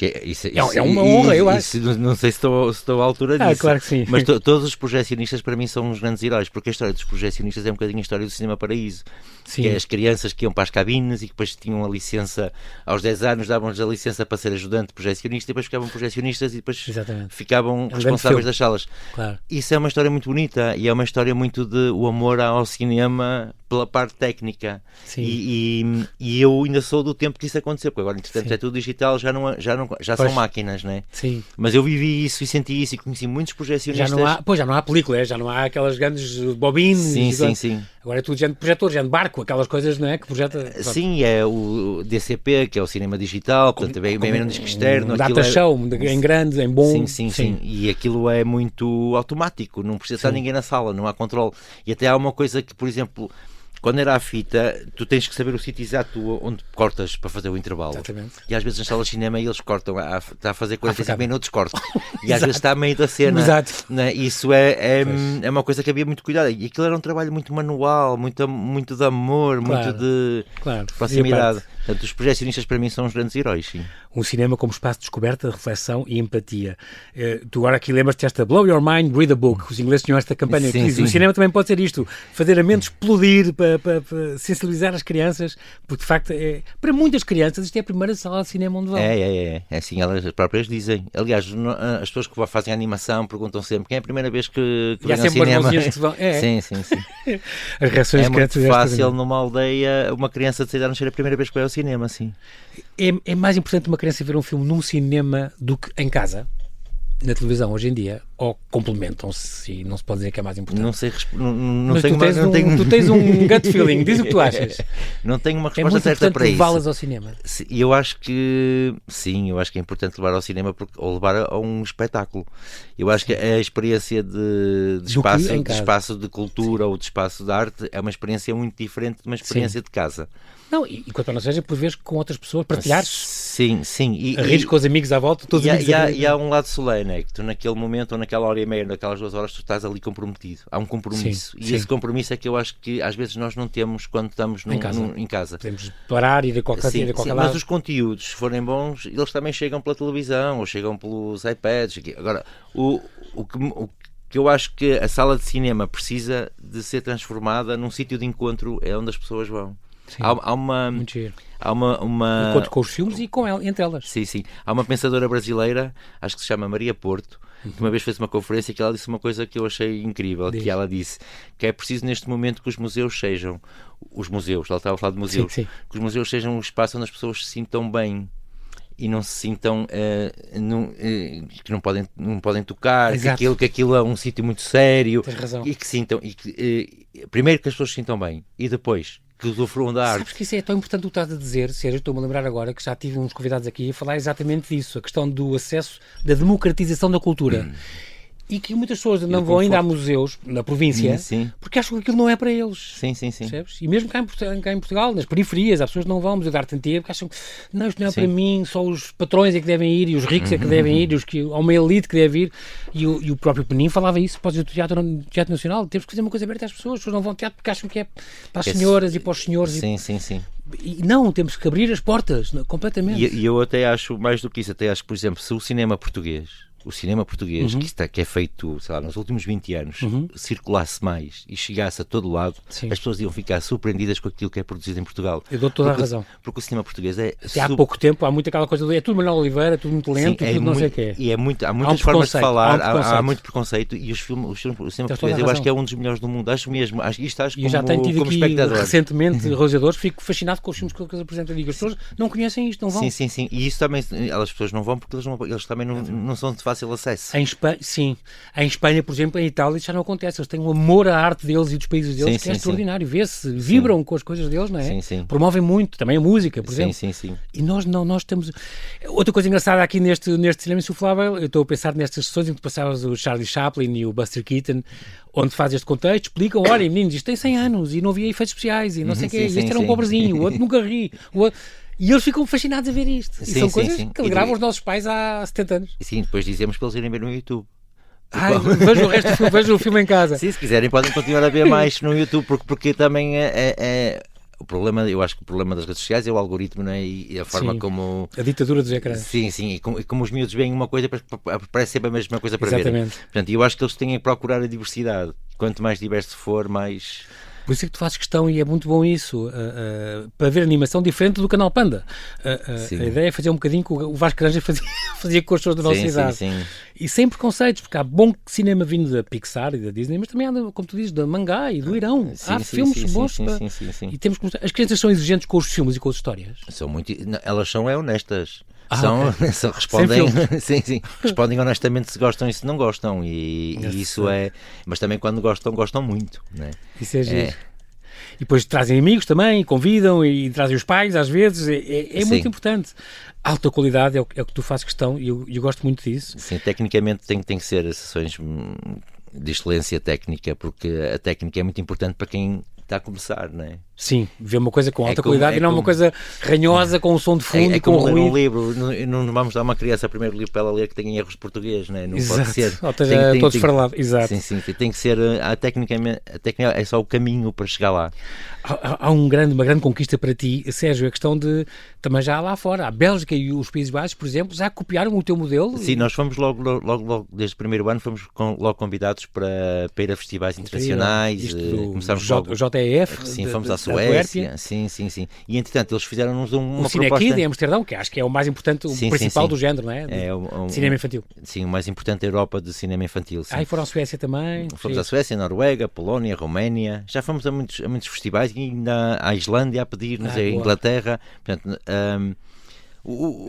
É uma honra, eu acho. Não sei se estou à altura disso. Claro que sim. Mas todos os projecionistas, para mim, são uns grandes heróis, porque a história dos projecionistas é um bocadinho a história do Cinema Paraíso. Sim. Que é as crianças que iam para as cabines e que depois tinham a licença, aos 10 anos davam-lhes a licença para ser ajudante projecionista, e depois ficavam projecionistas e depois ficavam responsáveis das salas. Claro. Isso é uma história muito bonita e é uma história muito de o amor ao cinema pela parte técnica. E eu ainda sou do tempo que isso aconteceu, porque agora, entretanto, é tudo digital, já são máquinas, não é? Sim. Mas eu vivi isso e senti isso e conheci muitos projecionistas. Já não há película, já não há aquelas grandes bobinas. Sim. Agora é tudo gente de projetor, gente de barco, aquelas coisas, não é? Que projeta. Sim, é o DCP, que é o cinema digital, portanto, bem no disco externo. Data show, em grande, em bom. Sim. E aquilo é muito automático, não precisa estar ninguém na sala, não há controle. E até há uma coisa que, por exemplo, quando era a fita, tu tens que saber o sítio exato onde cortas para fazer o intervalo. Exatamente. E às vezes nas salas de cinema eles cortam, está a fazer 45 minutos, cortam. E às vezes está a meio da cena. Exato. Né? Isso é uma coisa que havia muito cuidado. E aquilo era um trabalho muito manual, muito de amor, muito de proximidade. Portanto, os projecionistas para mim são os grandes heróis, sim. Um cinema como espaço de descoberta, reflexão e empatia. Tu agora aqui lembras-te desta Blow Your Mind, Read a Book. Os ingleses tinham esta campanha que diz, o cinema também pode ser isto, fazer a mente explodir para sensibilizar as crianças, porque de facto, para muitas crianças, isto é a primeira sala de cinema onde vão. É assim, elas próprias dizem. Aliás, as pessoas que fazem animação perguntam sempre quem é a primeira vez que vem ao cinema. Que vão. Sim. As reações é muito fácil numa aldeia uma criança de 6 anos ser a primeira vez que vai ao cinema, sim. É mais importante uma criança ver um filme num cinema do que em casa, na televisão, hoje em dia, ou complementam-se e não se pode dizer que é mais importante? Não sei, tu tens um gut feeling, diz o que tu achas. Não tenho uma resposta certa para isso. Levá-las ao cinema? Eu acho que sim, eu acho que é importante levar ao cinema ou levar a um espetáculo. Eu acho que a experiência de espaço de cultura ou de espaço de arte é uma experiência muito diferente de uma experiência de casa. Não, e quanto não seja, por vezes com outras pessoas, partilhares. Sim. Rir com os amigos à volta, todos os amigos. E há um lado solene, é que tu naquele momento, ou naquela hora e meia, naquelas 2 horas, tu estás ali comprometido. Há um compromisso. Esse compromisso é que eu acho que às vezes nós não temos quando estamos em casa. Podemos parar e ir a qualquer lado. Mas os conteúdos, se forem bons, eles também chegam pela televisão, ou chegam pelos iPads. Agora, o que eu acho que a sala de cinema precisa de ser transformada num sítio de encontro, é onde as pessoas vão. Sim, há uma encontro com os filmes e entre elas. Sim. Há uma pensadora brasileira, acho que se chama Maria Porto, que uma vez fez uma conferência que ela disse uma coisa que eu achei incrível, que ela disse que é preciso neste momento que os museus sejam ela estava a falar de museus, que os museus sejam um espaço onde as pessoas se sintam bem e não se sintam que não podem tocar, que aquilo é um sítio muito sério. Tens razão. E que sintam primeiro que as pessoas se sintam bem e depois que usufruam da arte. Sabes que isso é tão importante o que estás a dizer, Sérgio, estou-me a lembrar agora que já tive uns convidados aqui a falar exatamente disso, a questão do acesso, da democratização da cultura. E que muitas pessoas não vão ainda a museus na província porque acham que aquilo não é para eles. Sim. Percebes? E mesmo cá em Portugal, nas periferias, há pessoas que não vão ao Museu da Arte Antiga porque acham que não, isto não é para mim, só os patrões é que devem ir e os ricos é que devem ir, há uma elite que deve ir. E o próprio Penin falava isso para o Teatro Nacional. Temos que fazer uma coisa aberta às pessoas. As pessoas não vão ao teatro porque acham que é para as senhoras e para os senhores. Sim. E não, temos que abrir as portas completamente. E eu até acho, mais do que isso, até acho que, por exemplo, se o cinema português, que é feito, sei lá, nos últimos 20 anos, circulasse mais e chegasse a todo lado, as pessoas iam ficar surpreendidas com aquilo que é produzido em Portugal. Eu dou toda a razão. Porque o cinema português é... Há pouco tempo, há muito aquela coisa é tudo Manuel Oliveira, tudo muito lento, tudo não sei o que é. E há muitas formas de falar, há muito preconceito, e o cinema português eu acho que é um dos melhores do mundo, acho mesmo, isto acho como, já tenho tido como aqui espectador. Recentemente realizadores, fico fascinado com os filmes que eles apresentam, digo, as pessoas não conhecem isto, não vão. Sim, e isso também, as pessoas não vão porque eles também não são de fácil acesso. Em Espanha, por exemplo, em Itália, isso já não acontece. Eles têm um amor à arte deles e dos países deles que é extraordinário. Vê-se, vibram com as coisas deles, não é? Sim. Promovem muito, também a música, por exemplo. Sim. E nós temos... Outra coisa engraçada aqui neste cinema insuflável, eu estou a pensar nestas sessões em que passavas o Charlie Chaplin e o Buster Keaton, onde faz este contexto, explicam, olha, meninos, isto tem 100 anos e não havia efeitos especiais e não sei o quê, este era um pobrezinho, o outro nunca ri, o outro... E eles ficam fascinados a ver isto. Sim, e são sim, coisas sim. que alegravam os nossos pais há 70 anos. Sim, depois dizemos para eles irem ver no YouTube. Vejo o resto do filme, vejo o filme em casa. Sim, se quiserem podem continuar a ver mais no YouTube, porque também o problema, eu acho que o problema das redes sociais é o algoritmo, não é? E a forma como... A ditadura dos ecrãs. Sim, e como os miúdos veem uma coisa, parece sempre a mesma coisa para Exatamente. verem. Portanto, eu acho que eles têm que procurar a diversidade. Quanto mais diverso for, mais... Por isso é que tu fazes questão, e é muito bom isso, para ver animação diferente do canal Panda. A ideia é fazer um bocadinho que o Vasco Granja fazia com as pessoas da nossa idade. Sim. E sem preconceitos, porque há bom cinema vindo da Pixar e da Disney, mas também há, como tu dizes, da mangá e do Irão. Há filmes bons. Sim. E temos que mostrar. As crianças são exigentes com os filmes e com as histórias. Elas são honestas. Respondem honestamente se gostam e se não gostam, e isso é, mas também quando gostam muito, né? Isso é giro. E depois trazem amigos também, convidam e trazem os pais às vezes, é muito importante. Alta qualidade é o que tu fazes questão, e eu gosto muito disso. Sim, tecnicamente tem que ser sessões de excelência técnica, porque a técnica é muito importante para quem está a começar, não é? Sim, ver uma coisa com alta qualidade e não uma coisa ranhosa com um som de fundo e com como ler ruído. um livro, não vamos dar a uma criança o primeiro livro para ela ler que tenha erros de português, não é? Não Exato. Pode ser. Ou seja, todos farlados. Exato. Sim, tem que ser, a técnica é só o caminho para chegar lá. Há uma grande conquista para ti, Sérgio, a questão de, também já há lá fora, a Bélgica e os Países Baixos, por exemplo, já copiaram o teu modelo? Sim, nós fomos logo desde o primeiro ano, fomos logo convidados para ir a festivais internacionais. Começámos o JEF. Sim, fomos à Suécia. Sim. E entretanto eles fizeram-nos uma proposta. O Cinekid em Amsterdão, que acho que é o mais importante, o principal do género, não é? Cinema infantil. Sim, o mais importante da Europa de cinema infantil. Sim. E foram à Suécia também? Fomos à Suécia, Noruega, Polónia, Roménia. Já fomos a muitos festivais, e ainda à Islândia a pedir-nos, a Inglaterra. Portanto, a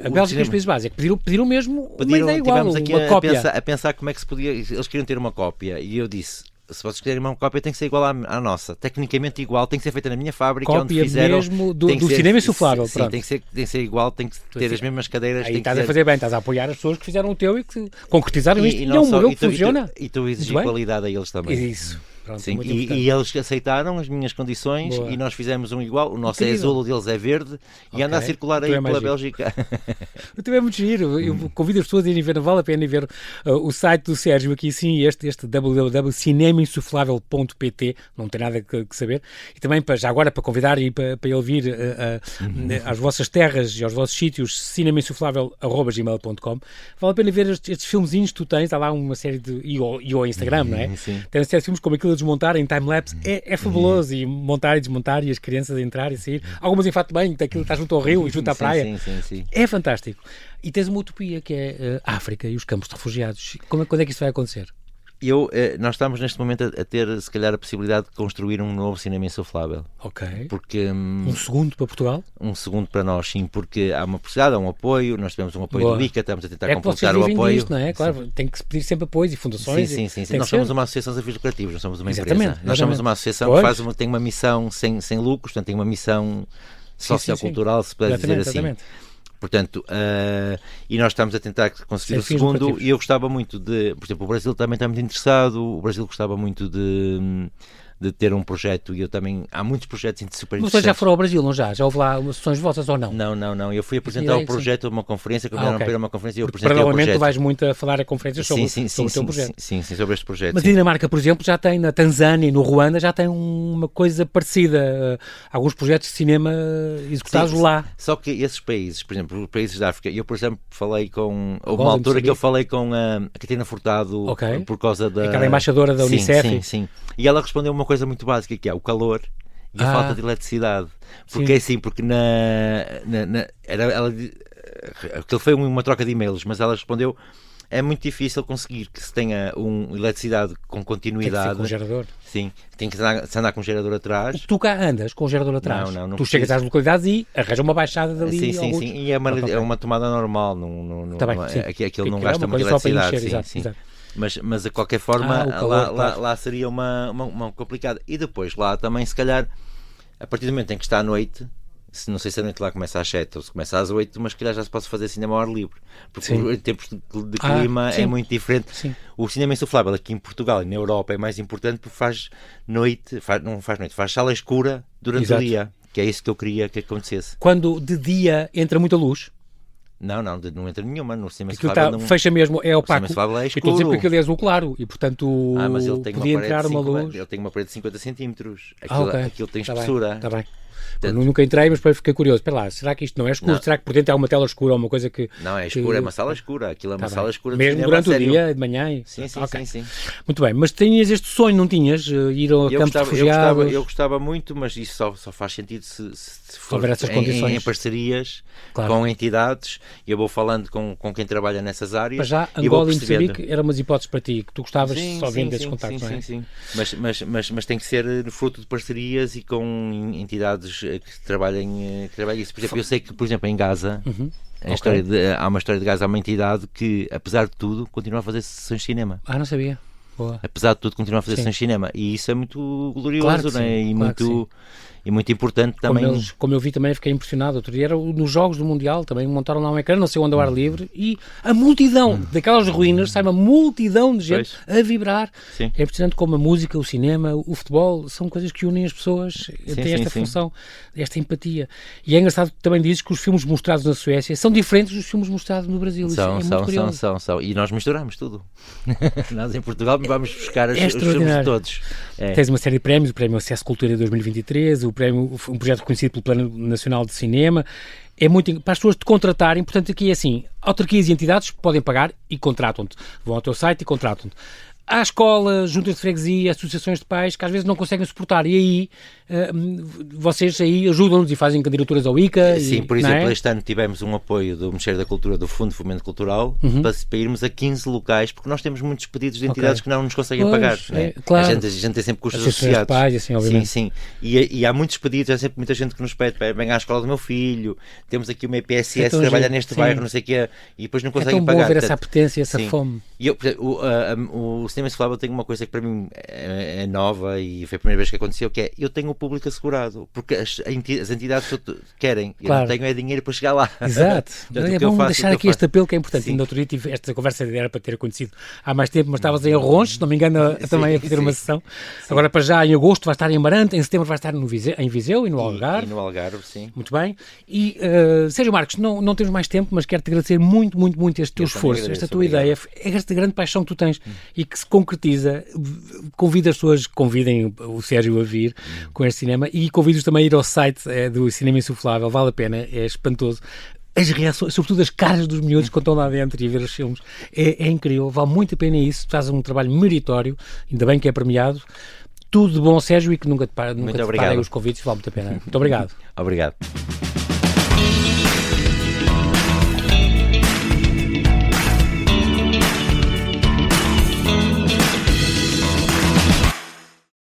Bélgica e os Países Baixos é que pediram mesmo uma ideia igual, uma cópia. A pensar como é que se podia. Eles queriam ter uma cópia, e eu disse: se vocês querem uma cópia, tem que ser igual à nossa, tecnicamente igual, tem que ser feita na minha fábrica, cópia onde fizeram mesmo do cinema insuflável. Sim, tem que ser igual, tem que ter as mesmas cadeiras. Aí estás a fazer bem, estás a apoiar as pessoas que fizeram o teu e que concretizaram isto, e é um modelo que funciona. E tu exigir qualidade a eles também. Isso. Pronto, sim, e eles aceitaram as minhas condições. Boa. E nós fizemos um igual. O nosso é azul, o deles é verde, e anda a circular aí pela Bélgica. Eu também é muito giro. Eu convido as pessoas a irem ver, não vale a pena ir ver o site do Sérgio aqui, sim, este www.cinemainsuflável.pt, não tem nada que saber. E também, já agora, para convidar e para ele vir às vossas terras e aos vossos sítios, cinemainsuflável@gmail.com. Vale a pena ver estes filmezinhos que tu tens. Há lá uma série de... E ao Instagram, não é? Sim. Tem uma série de filmes como aquilo desmontar em time-lapse, é fabuloso, e montar e desmontar, e as crianças a entrar e sair, algumas em fato de banho, daquilo está junto ao rio e junto à praia. Sim. É fantástico. E tens uma utopia que é a África e os campos de refugiados. Quando é que isso vai acontecer? Nós estamos neste momento a ter, se calhar, a possibilidade de construir um novo cinema insuflável. Ok. Porque, um segundo para Portugal? Um segundo para nós, sim, porque há uma possibilidade, há um apoio, nós tivemos um apoio do ICA, estamos a tentar completar o apoio. Disto, não é? Claro, tem que se pedir sempre apoios e fundações. Sim. Nós somos uma associação de fins lucrativos, não somos uma empresa. Nós somos uma associação que tem uma missão sem lucros, portanto tem uma missão sociocultural, se puder dizer assim. Exatamente. Portanto, e nós estamos a tentar conseguir o segundo, e eu gostava muito de, por exemplo, o Brasil também está muito interessado, o Brasil gostava muito de ter um projeto, e eu também, há muitos projetos super interessantes. Mas vocês já foram ao Brasil, não já? Já houve lá sessões vossas ou não? Não, eu fui apresentar o projeto a uma conferência, para uma conferência, e eu apresentei o projeto. Provavelmente tu vais muito a falar a conferências sobre o teu projeto. Sim, sobre este projeto. Mas a Dinamarca, por exemplo, já tem, na Tanzânia e no Ruanda, já tem uma coisa parecida, alguns projetos de cinema executados lá. Só que esses países, por exemplo, os países da África, eu, por exemplo, falei com, houve uma altura que eu falei com a Catarina Furtado, por causa da... Aquela embaixadora da Unicef. Sim. E ela respondeu uma coisa muito básica, que é o calor e a falta de eletricidade. Porque porque aquilo foi uma troca de e-mails, mas ela respondeu: é muito difícil conseguir que se tenha eletricidade com continuidade. Tem que ser com gerador. Sim, tem que se andar com um gerador atrás. Tu cá andas com o gerador atrás? Não tu chegas às localidades e arranja uma baixada dali. Sim, e é uma tomada normal. Aquilo não gasta muita eletricidade. Exato. Mas de qualquer forma lá seria uma complicada. E depois lá também, se calhar, a partir do momento em que está à noite, não sei se a noite lá começa às 7 ou se começa às 8, mas se calhar já se pode fazer cinema ao ar livre, porque em tempos de clima é muito diferente. O cinema insuflável aqui em Portugal e na Europa é mais importante porque faz sala escura durante o dia. que é isso que eu queria que acontecesse. Quando de dia entra muita luz? Não entra nenhuma. No cinema fecha mesmo, é opaco. É escuro. Estou a dizer porque ele é azul claro e, portanto, mas ele tem podia entrar uma luz. Ele tem uma parede de 50 cm. Okay. Aquilo tem espessura. Está bem. Nunca entrei, mas fiquei curioso. Espera lá, será que isto não é escuro? Não. Será que por dentro há uma tela escura ou uma coisa que... Não, é escuro, é uma sala escura. Aquilo é uma sala escura. Mesmo durante o dia, de manhã? Sim. Muito bem, mas tinhas este sonho, não tinhas? Ir ao campo de refugiados? Eu gostava muito, mas isso só faz sentido se for essas condições. Em parcerias com entidades. Eu vou falando com quem trabalha nessas áreas. Mas já Angola e Moçambique eram umas hipóteses para ti, que tu gostavas só vendo desses contactos, não é? Sim. Mas tem que ser fruto de parcerias e com entidades que trabalhem isso. Por exemplo, eu sei que, por exemplo, em Gaza, há uma história de Gaza, há uma entidade que, apesar de tudo, continua a fazer sessões de cinema. Não sabia. Boa. Apesar de tudo, continua a fazer sessões de cinema. E isso é muito glorioso, não é? E muito importante também. Como eu vi também, fiquei impressionado. Outro dia era nos Jogos do Mundial, também montaram lá um ecrã, não sei onde, ao ar livre, e a multidão daquelas ruínas, sai uma multidão de gente a vibrar. Sim. É impressionante como a música, o cinema, o futebol, são coisas que unem as pessoas, têm esta função, esta empatia. E é engraçado que também dizes que os filmes mostrados na Suécia são diferentes dos filmes mostrados no Brasil. São. E nós misturamos tudo. Nós em Portugal vamos buscar os filmes de todos. Tens uma série de prémios, o Prémio Acesso Cultura 2023, um projeto reconhecido pelo Plano Nacional de Cinema. É muito para as pessoas te contratarem, portanto aqui é assim, autarquias e entidades podem pagar e contratam-te. Vão ao teu site e contratam-te. Há escolas, juntas de freguesia, associações de pais que às vezes não conseguem suportar e aí vocês aí ajudam-nos e fazem candidaturas ao ICA. Sim, por exemplo, este ano tivemos um apoio do Ministério da Cultura, do Fundo de Fomento Cultural, para irmos a 15 locais, porque nós temos muitos pedidos de entidades que não nos conseguem pagar. Claro. A gente tem sempre custos associados. Pais, assim, obviamente. Sim. E há muitos pedidos, há sempre muita gente que nos pede, venha à escola do meu filho, temos aqui uma EPSS que trabalha neste bairro, não sei o quê, e depois não conseguem pagar. É tão bom ver essa apetência, essa fome. E o Cinema Insuflável tem uma coisa que para mim é nova e foi a primeira vez que aconteceu, que é, eu tenho o público assegurado, porque as entidades querem, eu não tenho dinheiro para chegar lá. Exato. É bom deixar aqui este apelo que é importante. Ainda outro dia tive esta conversa, era para ter acontecido há mais tempo, mas estavas em Arronches, se não me engano, também a fazer uma sessão. Agora para já em agosto vai estar em Amarante, em setembro vai estar em Viseu e no Algarve. E no Algarve, sim. Muito bem. E Sérgio Marcos, não temos mais tempo, mas quero-te agradecer muito este teu esforço, esta tua ideia, esta grande paixão que tu tens e que se concretiza. Convido as pessoas, convidem o Sérgio a vir com este cinema e convido-os também a ir ao site do Cinema Insuflável, vale a pena, é espantoso. As reações, sobretudo as caras dos miúdos quando estão lá dentro e a ver os filmes, é incrível, vale muito a pena isso, tu fazes um trabalho meritório, ainda bem que é premiado. Tudo de bom, Sérgio, e que nunca te parem os convites, vale muito a pena. Muito obrigado. Obrigado.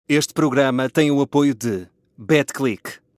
Este programa tem o apoio de BetClick.